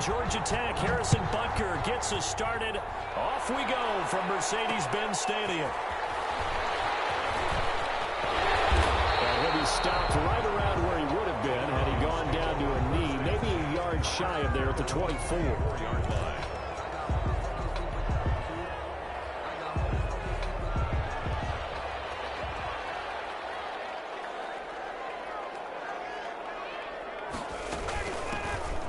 Georgia Tech. Harrison Butker gets us started. Off we go from Mercedes-Benz Stadium. And he'll be stopped right around where he would have been had he gone down to a knee, maybe a yard shy of there at the 24-yard line.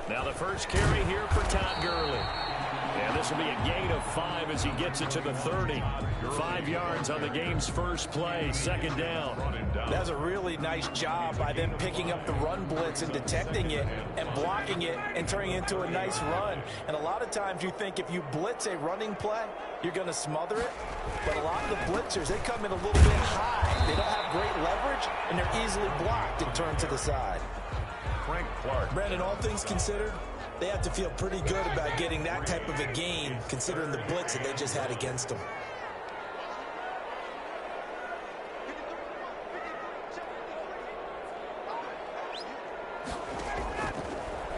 Now the first carry here for Todd Gurley. And this will be a gain of 5 as he gets it to the 30. 5 yards on the game's first play, second down. That's a really nice job by them picking up the run blitz and detecting it and blocking it and turning it into a nice run. And a lot of times you think if you blitz a running play, you're going to smother it. But a lot of the blitzers, they come in a little bit high. They don't have great leverage, and they're easily blocked and turned to the side. Frank Clark. Brandon, all things considered, they have to feel pretty good about getting that type of a gain, considering the blitz that they just had against them.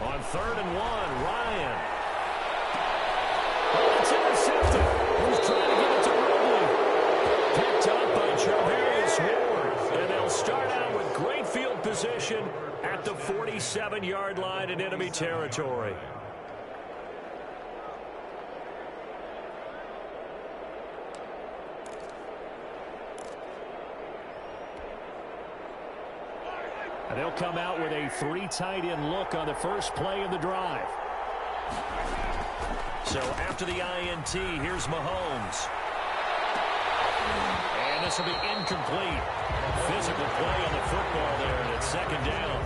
On 3rd and 1, Ryan. Oh, it's intercepted. Who's trying to get it to Ridley? Picked up by Charvarius Ward. And they'll start out with great field position at the 47-yard line in enemy territory. And they'll come out with a 3 tight end look on the first play of the drive. So after the INT, here's Mahomes. And this will be incomplete. Physical play on the football there, and it's second down.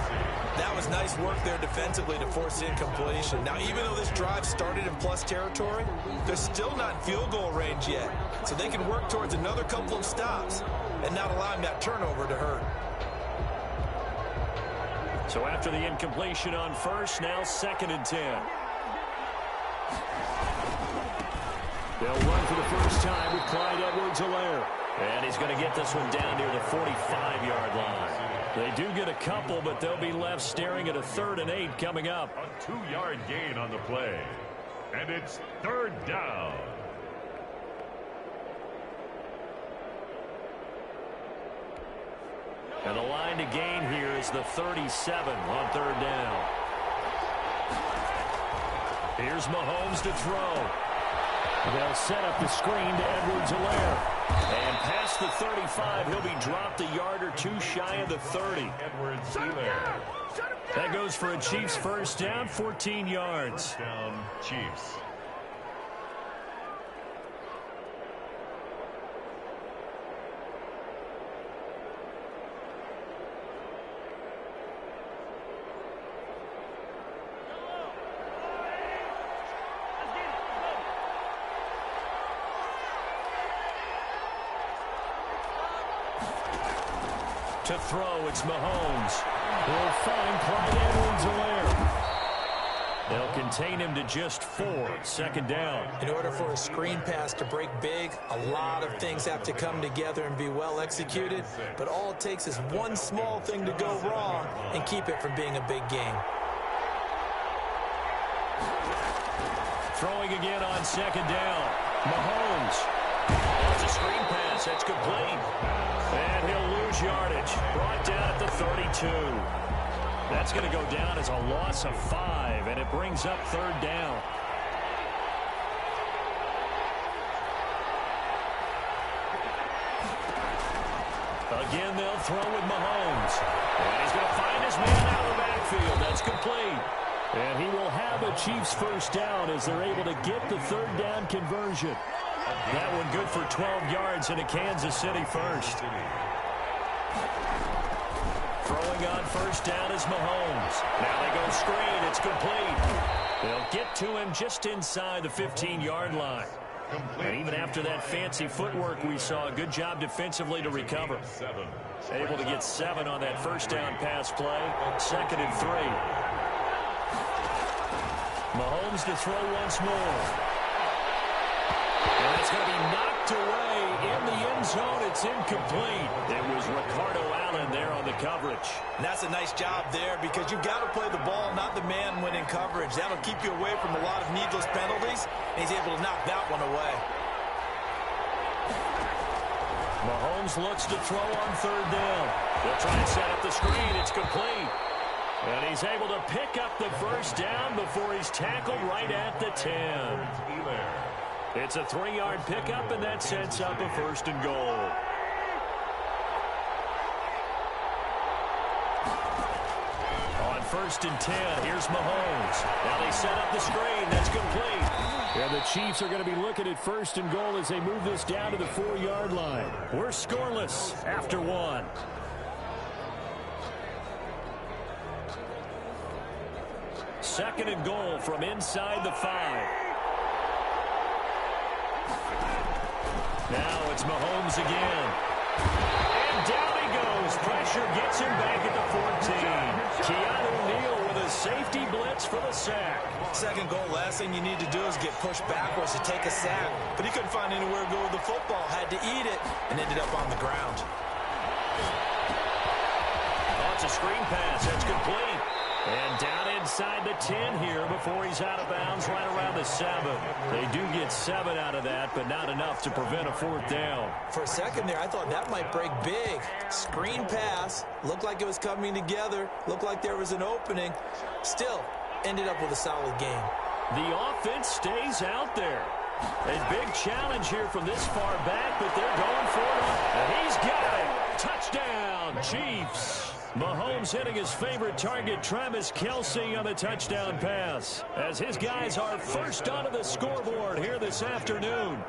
That was nice work there defensively to force incompletion. Now, even though this drive started in plus territory, they're still not in field goal range yet. So they can work towards another couple of stops and not allowing that turnover to hurt. So after the incompletion on first, now 2nd and 10. They'll run for the first time with Clyde Edwards-Helaire. And he's going to get this one down near the 45-yard line. They do get a couple, but they'll be left staring at a 3rd and 8 coming up. A 2-yard gain on the play. And it's 3rd down. And the line to gain here is the 37 on 3rd down. Here's Mahomes to throw. They'll set up the screen to Edwards-Helaire. And past the 35, he'll be dropped a yard or 2 shy of the 30. Edwards-Helaire. That goes for a Chiefs first down, 14 yards. First down, Chiefs. To throw, it's Mahomes. Will find Clyde Edwards-Helaire. They'll contain him to just 4. 2nd down. In order for a screen pass to break big, a lot of things have to come together and be well executed. But all it takes is one small thing to go wrong and keep it from being a big game. Throwing again on 2nd down. Mahomes. It's a screen pass. That's complete. And he'll lose yardage. Brought down at the 32. That's going to go down as a loss of 5, and it brings up 3rd down. Again, they'll throw with Mahomes. And he's going to find his man out of the backfield. That's complete. And he will have a Chiefs first down as they're able to get the 3rd down conversion. That one good for 12 yards and a Kansas City first. Throwing on first down is Mahomes. Now they go screen. It's complete. They'll get to him just inside the 15-yard line. And even after that fancy footwork we saw, a good job defensively to recover. Able to get 7 on that first down pass play. 2nd and 3. Mahomes to throw once more. And it's going to be knocked away in the end zone. It's incomplete. It was Ricardo Allen there on the coverage. And that's a nice job there because you've got to play the ball, not the man when in coverage. That'll keep you away from a lot of needless penalties, and he's able to knock that one away. Mahomes looks to throw on third down. They'll try and set up the screen. It's complete. And he's able to pick up the first down before he's tackled right at the 10. It's a 3-yard pickup, and that sets up a first and goal. On first and 10, here's Mahomes. Now they set up the screen. That's complete. And the Chiefs are going to be looking at first and goal as they move this down to the 4-yard line. We're scoreless after 1. Second and goal from inside the 5. Now it's Mahomes again. And down he goes. Pressure gets him back at the 14. Keanu Neal with a safety blitz for the sack. Second goal, last thing you need to do is get pushed backwards to take a sack. But he couldn't find anywhere to go with the football. Had to eat it and ended up on the ground. Oh, it's a screen pass. That's complete. And down inside the 10 here before he's out of bounds right around the 7. They do get 7 out of that, but not enough to prevent a fourth down. For a second there, I thought that might break big. Screen pass. Looked like it was coming together. Looked like there was an opening. Still, ended up with a solid game. The offense stays out there. A big challenge here from this far back, but they're going for it. And he's got it. Touchdown, Chiefs. Mahomes hitting his favorite target, Travis Kelce, on the touchdown pass, as his guys are first onto the scoreboard here this afternoon.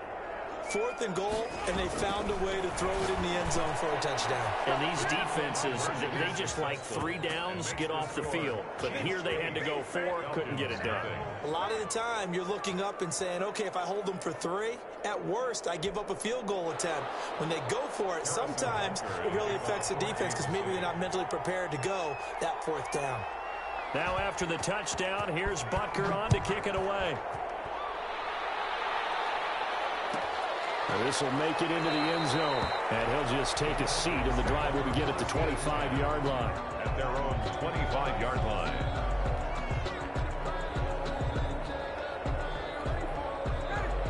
Fourth and goal, and they found a way to throw it in the end zone for a touchdown. And these defenses, they just like 3 downs, get off the field. But here they had to go 4, couldn't get it done. A lot of the time, you're looking up and saying, okay, if I hold them for 3, at worst, I give up a field goal attempt. When they go for it, sometimes it really affects the defense because maybe they're not mentally prepared to go that 4th down. Now after the touchdown, here's Butker on to kick it away. This will make it into the end zone. And he'll just take a seat, and the drive will begin at the 25-yard line. At their own 25-yard line.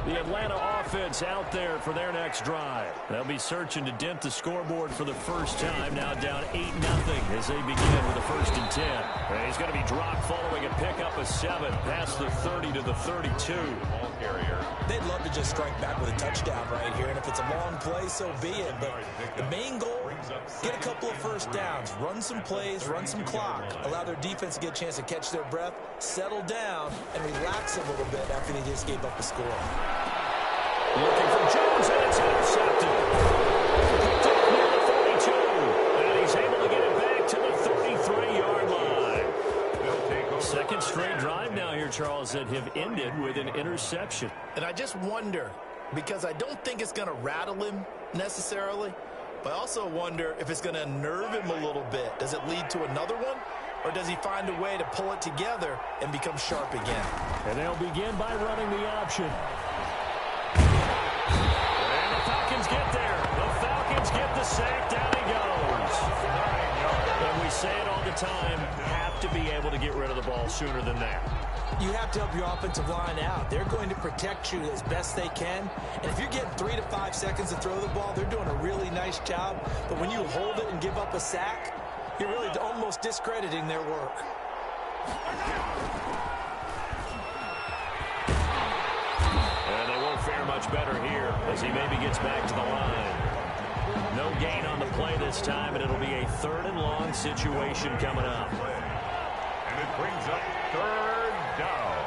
The Atlanta offense out there for their next drive. They'll be searching to dent the scoreboard for the first time. Now down 8-0 as they begin with a first and 10. And he's going to be dropped following a pickup of 7 past the 30 to the 32. Ball carrier. They'd love to just strike back with a touchdown right here, and if it's a long play, so be it. But the main goal, get a couple of first downs, run some plays, run some clock, allow their defense to get a chance to catch their breath, settle down, and relax a little bit after they just gave up a score. Looking for Jones, and it's intercepted. Near the 42, and he's able to get it back to the 33-yard line. Second straight drive now here, Charles, that have ended with an interception. And I just wonder, because I don't think it's going to rattle him necessarily, but I also wonder if it's going to unnerve him a little bit. Does it lead to another one? Or does he find a way to pull it together and become sharp again? And they'll begin by running the option. And the Falcons get there. The Falcons get the sack. Down he goes. And we say it all the time, have to be able to get rid of the ball sooner than that. You have to help your offensive line out. They're going to protect you as best they can. And if you're getting 3 to 5 seconds to throw the ball, they're doing a really nice job. But when you hold it and give up a sack, you're really almost discrediting their work. And they won't fare much better here as he maybe gets back to the line. No gain on the play this time, and it'll be a 3rd and long situation coming up. And it brings up 3rd down.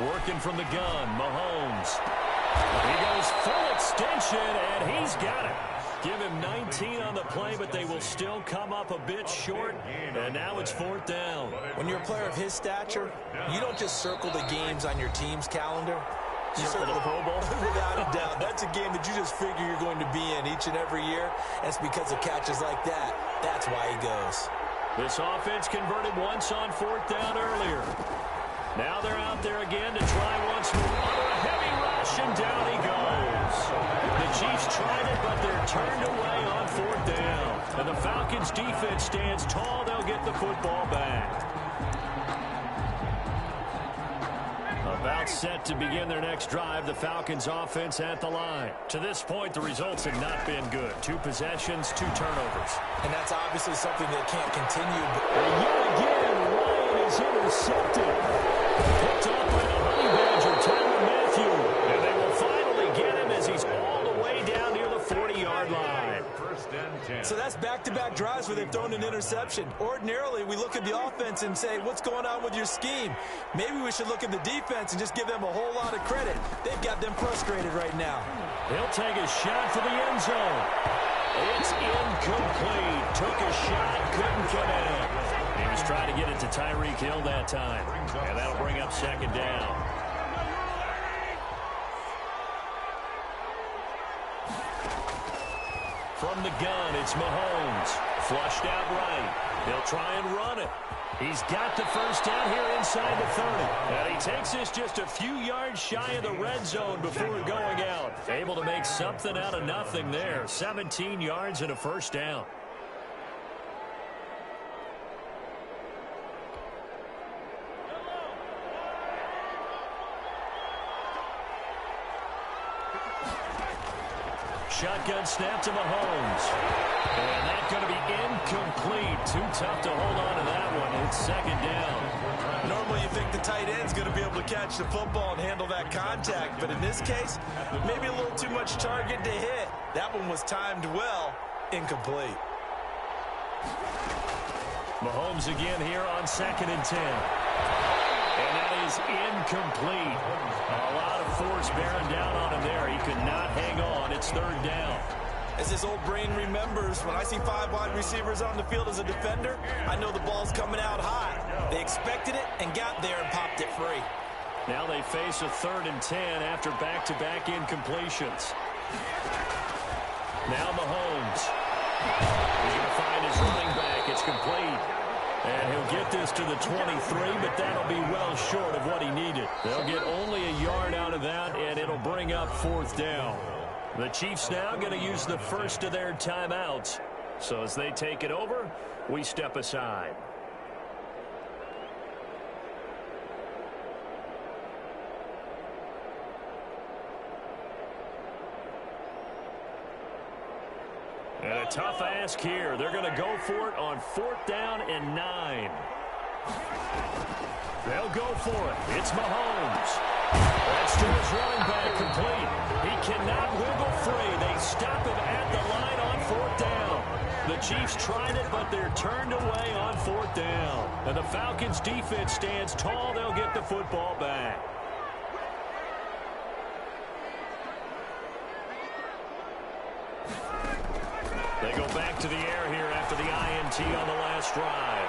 Working from the gun, Mahomes. He goes full extension, and he's got it. Give him 19 on the play, but they will still come up a bit short, and now it's 4th down. When you're a player of his stature, you don't just circle the games on your team's calendar. You circle the Pro Bowl. Without a doubt. That's a game that you just figure you're going to be in each and every year, and it's because of catches like that. That's why he goes. This offense converted once on 4th down earlier. Now they're out there again to try once more. Under a heavy rush, and down he goes. The Chiefs tried it, but they're turned away on 4th down. And the Falcons' defense stands tall. They'll get the football back. About set to begin their next drive, the Falcons offense at the line. To this point, the results have not been good. 2 possessions, 2 turnovers. And that's obviously something that can't continue. And yet again, Ryan is intercepted. Picked up by the Honey Badger, Tyrann Mathieu. And they will finally get him as he's all the way down near the 40-yard line. So that's back-to-back drives where they've thrown an interception. Ordinarily, we look at the offense and say, what's going on with your scheme? Maybe we should look at the defense and just give them a whole lot of credit. They've got them frustrated right now. He'll take a shot for the end zone. It's incomplete. Took a shot, couldn't get in. He was trying to get it to Tyreek Hill that time. And that'll bring up 2nd down. From the gun, it's Mahomes. Flushed out right. He'll try and run it. He's got the 1st down here inside the 30. And he takes this just a few yards shy of the red zone before going out. Able to make something out of nothing there. 17 yards and a 1st down. Shotgun snap to Mahomes. And that's going to be incomplete. Too tough to hold on to that one. It's 2nd down. Normally you think the tight end's going to be able to catch the football and handle that contact. But in this case, maybe a little too much target to hit. That one was timed well. Incomplete. Mahomes again here on 2nd and 10. And that is incomplete. A lot of force bearing down on him there. He could not hang on. It's 3rd down. As this old brain remembers, when I see 5 wide receivers on the field as a defender, I know the ball's coming out high. They expected it and got there and popped it free. Now they face a 3rd and 10 after back-to-back incompletions. Now Mahomes. He's going to find his running back. It's complete. And he'll get this to the 23, but that'll be well short of what he needed. They'll get only a yard out of that, and it'll bring up 4th down. The Chiefs now going to use the first of their timeouts. So as they take it over, we step aside. And a tough ask here. They're going to go for it on 4th down and 9. They'll go for it. It's Mahomes. That's to his running back, complete. He cannot wiggle free. They stop him at the line on 4th down. The Chiefs tried it, but they're turned away on 4th down. And the Falcons' defense stands tall. They'll get the football back. They go back to the air here after the INT on the last drive.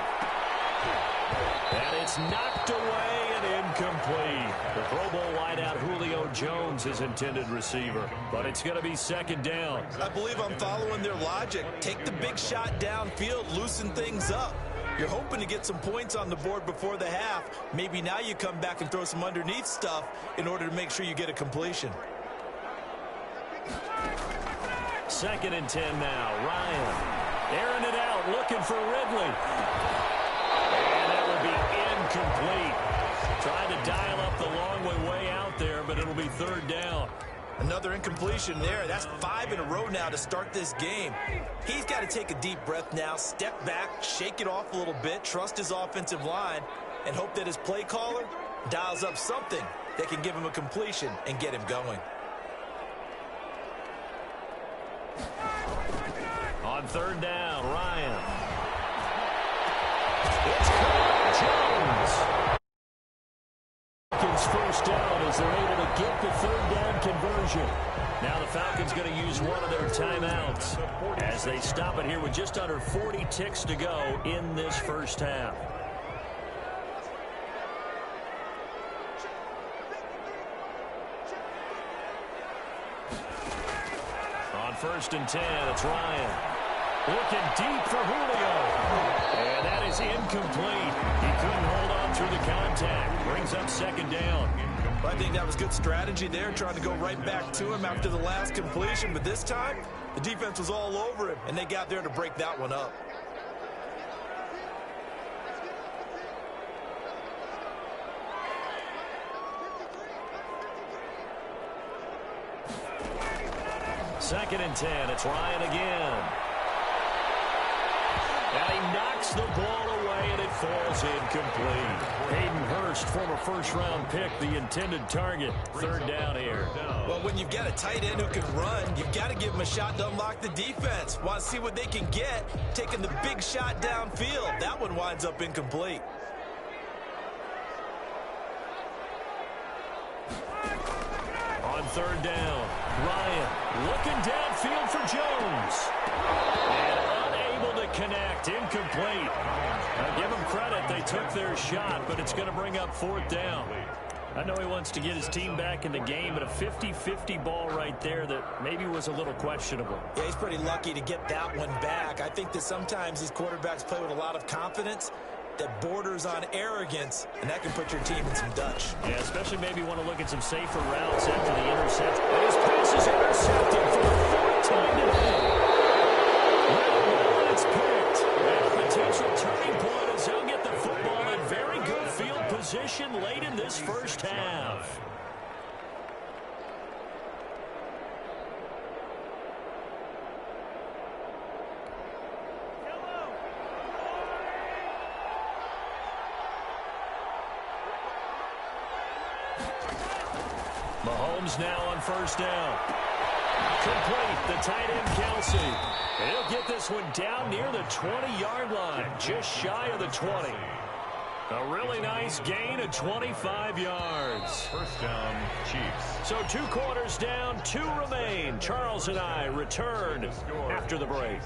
And it's knocked away and incomplete. The Pro Bowl wideout Julio Jones, his intended receiver. But it's going to be 2nd down. I believe I'm following their logic. Take the big shot downfield, loosen things up. You're hoping to get some points on the board before the half. Maybe now you come back and throw some underneath stuff in order to make sure you get a completion. 2nd and 10 now. Ryan airing it out, looking for Ridley. And that will be incomplete. Trying to dial up the long way out there, but it'll be 3rd down. Another incompletion there. That's 5 in a row now to start this game. He's got to take a deep breath now, step back, shake it off a little bit, trust his offensive line, and hope that his play caller dials up something that can give him a completion and get him going. On 3rd down, Ryan. It's caught. Jones. Falcons 1st down as they're able to get the 3rd down conversion. Now the Falcons going to use one of their timeouts as they stop it here with just under 40 ticks to go in this first half. On 1st and 10, it's Ryan. Looking deep for Julio. And that is incomplete. He couldn't hold on through the contact. Brings up second down. Well, I think that was good strategy there, trying to go right back to him after the last completion. But this time, the defense was all over him, and they got there to break that one up. Second and 10. It's Ryan again. And he knocks the ball away, and it falls incomplete. Hayden Hurst, former first-round pick, the intended target. Third down here. Well, when you've got a tight end who can run, you've got to give him a shot to unlock the defense. Want to see what they can get, taking the big shot downfield. That one winds up incomplete. On third down, Ryan looking downfield for Jones. And unable to connect, incomplete. Now give them credit, they took their shot, but it's going to bring up fourth down. I know he wants to get his team back in the game, but a 50-50 ball right there that maybe was a little questionable. Yeah, he's pretty lucky to get that one back. I think that sometimes these quarterbacks play with a lot of confidence that borders on arrogance, and that can put your team in some Dutch. Yeah, especially maybe want to look at some safer routes after the intercept. And his pass is intercepted for the fourth time today. Well, it's picked. And a potential turning point as they'll get the football in very good field position late in this first half. Mahomes now on first down. Complete, the tight end Kelsey. And he'll get this one down near the 20-yard line, just shy of the 20. A really nice gain of 25 yards. First down, Chiefs. So 2 quarters down, 2 remain. Charles and I return after the break.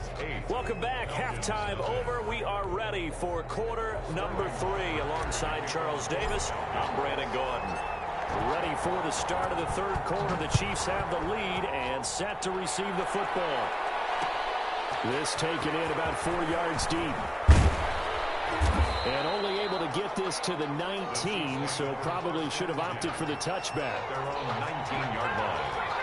Welcome back. Halftime over. We are ready for quarter number 3. Alongside Charles Davis, I'm Brandon Gordon. Ready for the start of the third quarter. The Chiefs have the lead and set to receive the football. This taken in about 4 yards deep. And only able to get this to the 19, so probably should have opted for the touchback. They're on the 19-yard line.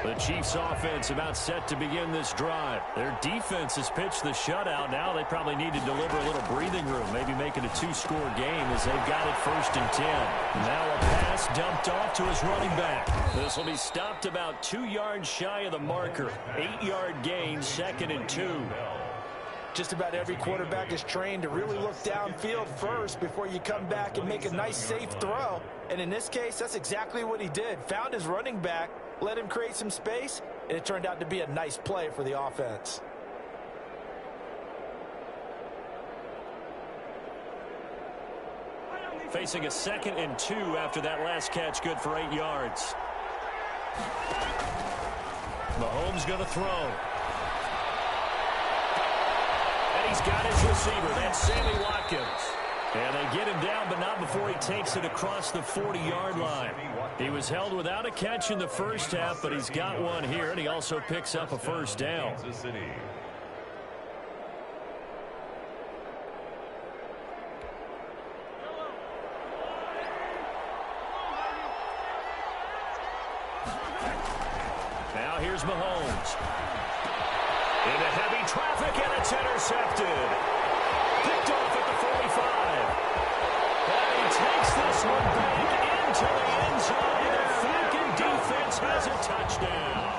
The Chiefs offense about set to begin this drive. Their defense has pitched the shutout. Now they probably need to deliver a little breathing room, maybe make it a 2-score game as they've got it first and 10. Now a pass dumped off to his running back. This will be stopped about 2 yards shy of the marker. 8-yard gain, second and 2. Just about every quarterback is trained to really look downfield first before you come back and make a nice, safe throw. And in this case, that's exactly what he did. Found his running back, let him create some space, and it turned out to be a nice play for the offense. Facing a second and 2 after that last catch, good for 8 yards. Mahomes going to throw. He's got his receiver. That's Sammy Watkins. And they get him down, but not before he takes it across the 40-yard line. He was held without a catch in the first half, but he's got one here, and he also picks up a first down. Now here's Mahomes. Into heavy traffic, and it's intercepted. Picked off at the 45. And he takes this one back into the end zone. The Falcon defense has a touchdown.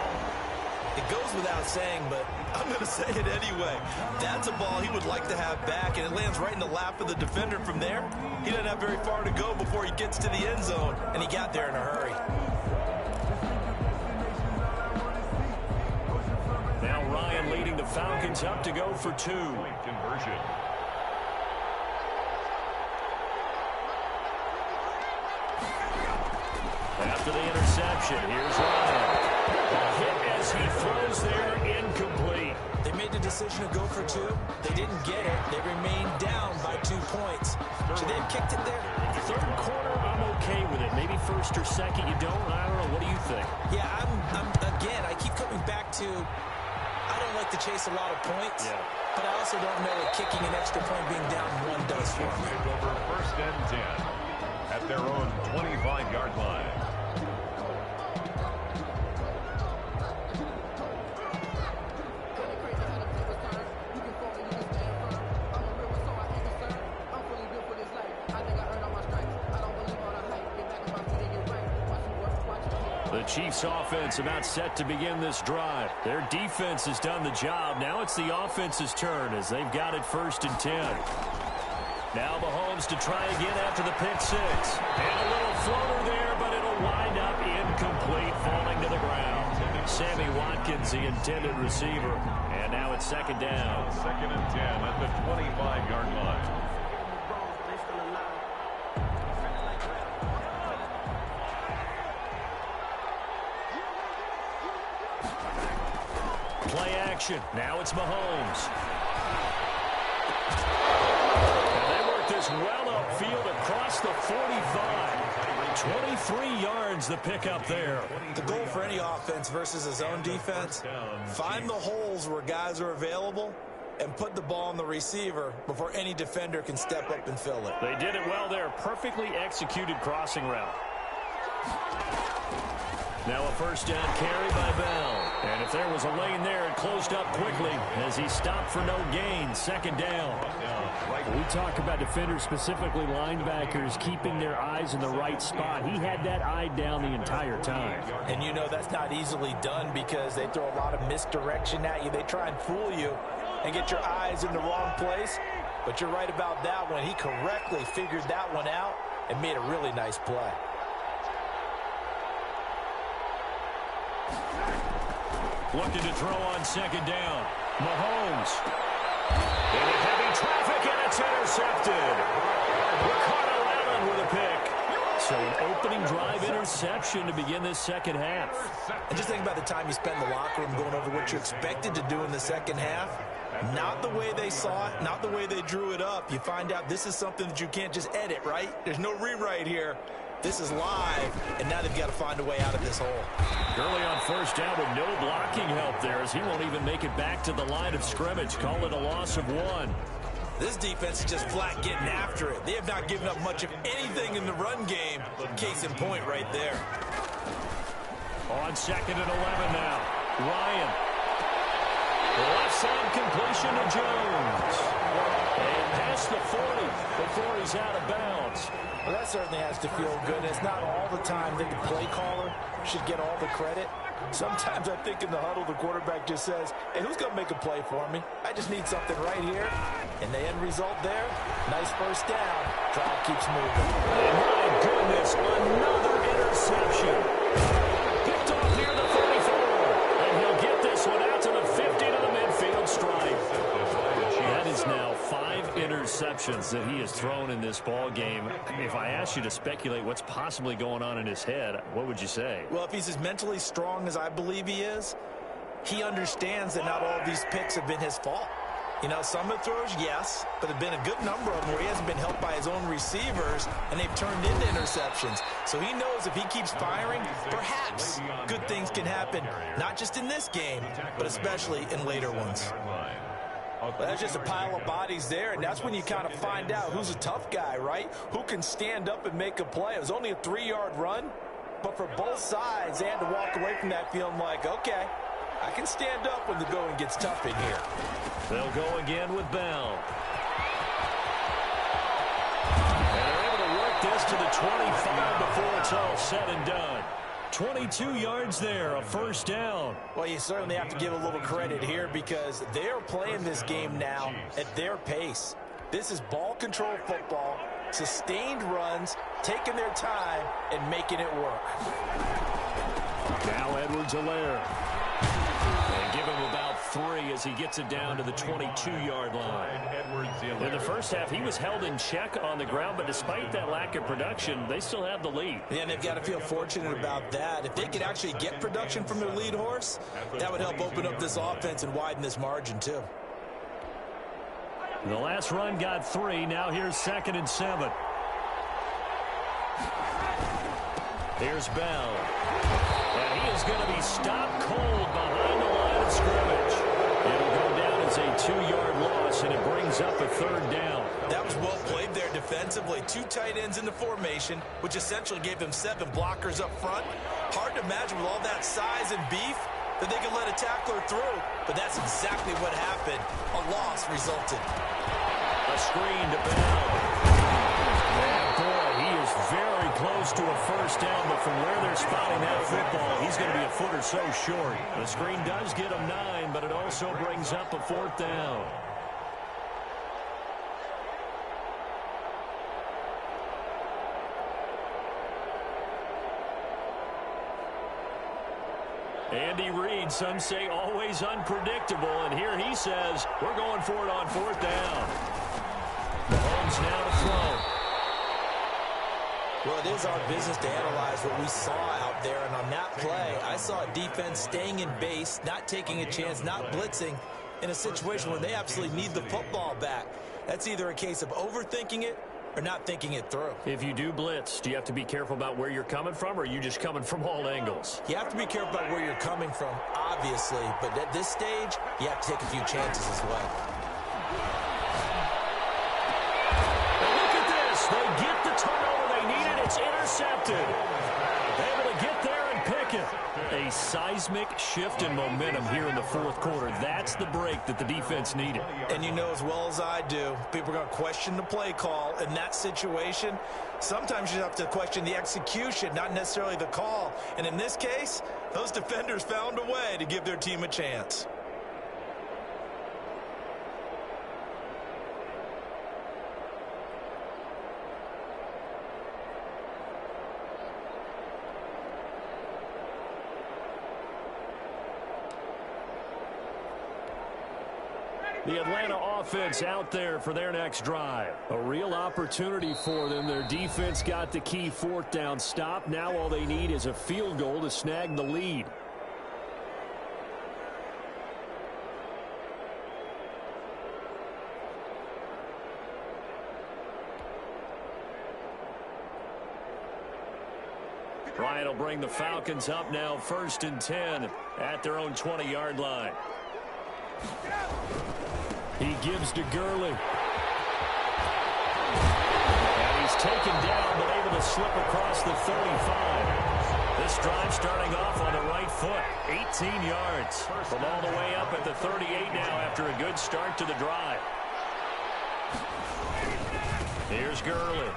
It goes without saying, but I'm going to say it anyway. That's a ball he would like to have back, and it lands right in the lap of the defender from there. He doesn't have very far to go before he gets to the end zone, and he got there in a hurry. Now Ryan leading the Falcons up to go for 2. Conversion. After the interception, here's Ryan. Hit as he throws there, incomplete. They made the decision to go for 2. They didn't get it. They remained down by 2 points. Should they have kicked it there? Third quarter, I'm okay with it. Maybe first or second, you don't? I don't know. What do you think? Yeah, again, I keep coming back to I don't like to chase a lot of points, but I also don't know what kicking an extra point being down one does for me. Over first and 10 at their own 25-yard line. The Chiefs offense about set to begin this drive. Their defense has done the job. Now it's the offense's turn as they've got it first and 10. Now Mahomes to try again after the pick six. And a little floater there, but it'll wind up incomplete, falling to the ground. Sammy Watkins, the intended receiver. And now it's second down. Second and 10 at the 25-yard line. Play action. Now it's Mahomes. And they work this well upfield across the 45. 23 yards the pickup there. The goal for any offense versus a zone defense, find the holes where guys are available and put the ball on the receiver before any defender can step up and fill it. They did it well there. Perfectly executed crossing route. Now a first down carry by Bell. And if there was a lane there, it closed up quickly as he stopped for no gain. Second down. We talk about defenders, specifically linebackers, keeping their eyes in the right spot. He had that eye down the entire time. And you know that's not easily done because they throw a lot of misdirection at you. They try and fool you and get your eyes in the wrong place. But you're right about that one. He correctly figured that one out and made a really nice play. Looking to throw on second down. Mahomes. Into heavy traffic, and it's intercepted. Ricardo Allen with a pick. So an opening drive interception to begin this second half. And just think about the time you spend in the locker room going over what you expected to do in the second half. Not the way they saw it, not the way they drew it up. You find out this is something that you can't just edit, right? There's no rewrite here. This is live, and now they've got to find a way out of this hole. Early on first down with no blocking help there as he won't even make it back to the line of scrimmage. Call it a loss of one. This defense is just flat getting after it. They have not given up much of anything in the run game. Case in point right there. On second and 11 now. Ryan. Left side completion to Jones. And past the 40 before he's out of bounds. Well, that certainly has to feel good. It's not all the time that the play caller should get all the credit. Sometimes I think in the huddle, the quarterback just says, hey, who's going to make a play for me? I just need something right here. And the end result there, nice first down. Drive keeps moving. And my goodness, another interception. Picked off near the 34. And he'll get this one out to the 50 to the midfield stripe. That is now 5 interceptions that he has thrown in this ball game. If I asked you to speculate what's possibly going on in his head, what would you say? Well, if he's as mentally strong as I believe he is, he understands that not all of these picks have been his fault. You know, some of the throws, yes, but there have been a good number of them where he hasn't been helped by his own receivers, and they've turned into interceptions. So he knows if he keeps firing, perhaps good things can happen, not just in this game, but especially in later ones. Well, there's just a pile of bodies there, and that's when you kind of find out who's a tough guy, right? Who can stand up and make a play. It was only a 3-yard run, but for both sides, they had to walk away from that feeling like, okay, I can stand up when the going gets tough in here. They'll go again with Bell. And they're able to work this to the 25 before it's all said and done. 22 yards there, a first down. Well, you certainly have to give a little credit here because they're playing this game now at their pace. This is ball control football, sustained runs, taking their time, and making it work. Now Edwards-Helaire. And give him about 3 as he gets it down to the 22-yard line. In the first half, he was held in check on the ground, but despite that lack of production, they still have the lead. Yeah, and they've got to feel fortunate about that. If they could actually get production from their lead horse, that would help open up this offense and widen this margin, too. The last run got 3. Now here's second and 7. Here's Bell. And he is going to be stopped cold behind the line of scrimmage. It'll go down as a 2-yard loss, and it brings up a 3rd down. That was well played there defensively. 2 tight ends in the formation, which essentially gave them 7 blockers up front. Hard to imagine with all that size and beef that they could let a tackler through, but that's exactly what happened. A loss resulted. A screen to Bell. And boy, he is very close to a 1st down, but from where they're spotting that football, he's going to be a foot or so short. The screen does get him 9, but it also brings up a 4th down. Andy Reid, some say always unpredictable, and here he says, we're going for it on 4th down. Mahomes now to throw. Well, it is our business to analyze what we saw out there, and on that play, I saw a defense staying in base, not taking a chance, not blitzing, in a situation where they absolutely need the football back. That's either a case of overthinking it or not thinking it through. If you do blitz, do you have to be careful about where you're coming from, or are you just coming from all angles? You have to be careful about where you're coming from, obviously, but at this stage, you have to take a few chances as well. And look at this. They get the turnover they needed. It's intercepted. Able to get there and pick it. A seismic shift in momentum here in the 4th quarter. That's the break that the defense needed. And you know as well as I do, people are going to question the play call in that situation. Sometimes you have to question the execution, not necessarily the call. And in this case, those defenders found a way to give their team a chance. The Atlanta offense out there for their next drive. A real opportunity for them. Their defense got the key 4th down stop. Now all they need is a field goal to snag the lead. Bryant will bring the Falcons up now 1st and 10 at their own 20-yard line. He gives to Gurley. And he's taken down, but able to slip across the 35. This drive starting off on the right foot. 18 yards from all the way up at the 38 now after a good start to the drive. Here's Gurley.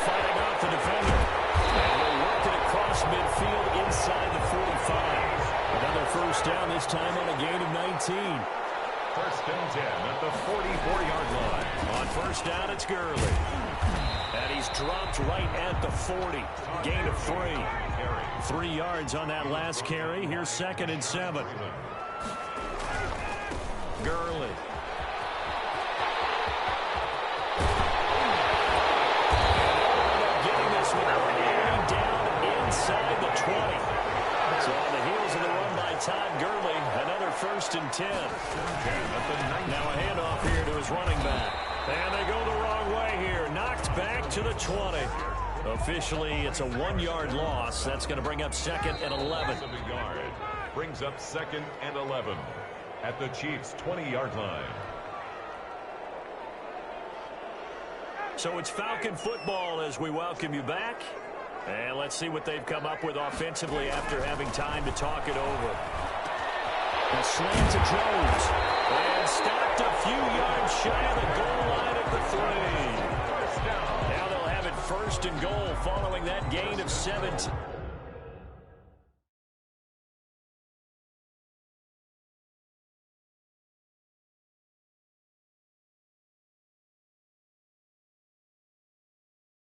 Fighting off the defender. And he'll work it across midfield inside the 45. Another 1st down, this time on a gain of 19. 1st and 10 at the 44-yard line. On 1st down, it's Gurley. And he's dropped right at the 40. Gain of 3. 3 yards on that last carry. Here's 2nd and 7. Gurley. Getting this one nearly down inside the 20. So on the heels of the run by Todd Gurley, another 1st and 10. Now a handoff here to his running back. And they go the wrong way here. Knocked back to the 20. Officially, it's a 1-yard loss. That's going to bring up 2nd and 11. Brings up 2nd and 11 at the Chiefs' 20-yard line. So it's Falcon football as we welcome you back. And let's see what they've come up with offensively after having time to talk it over. A slant to Jones. And stopped a few yards shy of the goal line at the 3. Now they'll have it 1st and goal following that gain of 17.